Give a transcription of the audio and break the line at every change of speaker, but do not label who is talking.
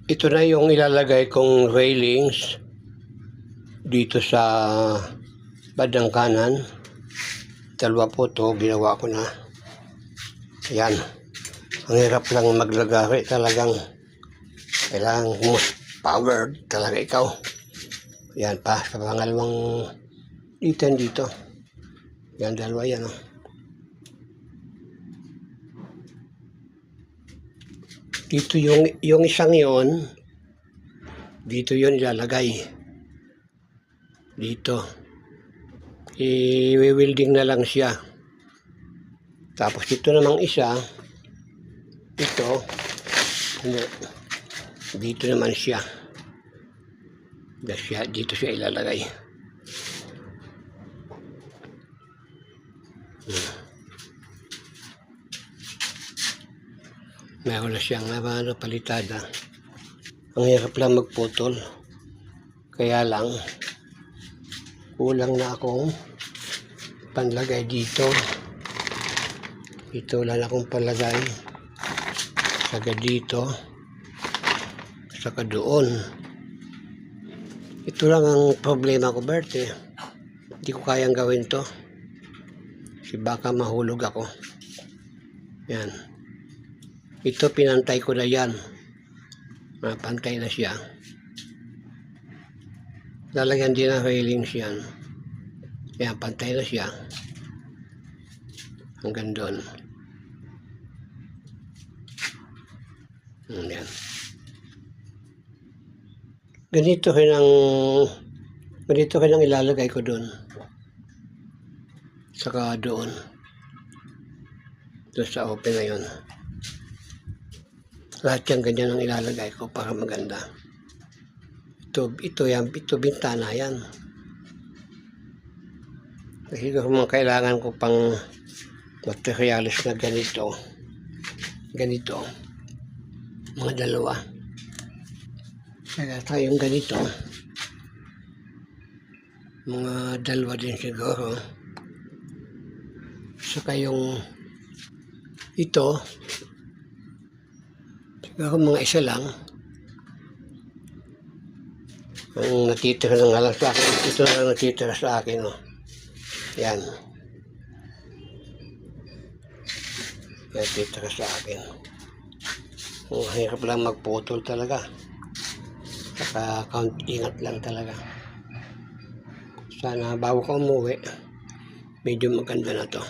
Ito na yung ilalagay kong railings dito sa bandang kanan. Dalawa po to, ginawa ko na. Ayan. Ang hirap lang maglagay, talagang kailangan most power talaga ikaw. Ayan pa, sa pangalawang dito. Ayan, dalawa yan. Oh. Dito yung isang yon, dito yon ilalagay. Dito. I-welding na lang siya. Tapos ito namang isa, ito, dito naman siya. Dito siya ilalagay. Meron na siyang palitada. Ang hirap lang magputol. Kaya lang, kulang na akong panlagay dito. Ito lang akong palagay. Saka dito. Saka doon. Ito lang ang problema ko, Bert. Hindi ko kayang gawin to. Kasi baka mahulog ako. Yan. Ito pinantay ko na yan. Napantay na siya. Lalagyan din ng railings yan. Yan, pantay na siya. Hanggang doon. Yan. Ganito rin ang ilalagay ko doon. Saka doon. Doon sa open na yun. Lahat yan ganyan ang ilalagay ko para maganda. Ito bintana yan. Kasi kung kailangan ko pang materials na ganito. Mga dalawa. Kaya tayong ganito. Mga dalawa din siguro. Saka yung ito. Siguro mga isa lang. Ang natitira ng halang sa akin. Ito na lang natitira sa akin. Oh. Yan. Yan natitira sa akin. Ang hirap lang magputol talaga. Saka ingat lang talaga. Sana bago ka umuwi, medyo maganda na to.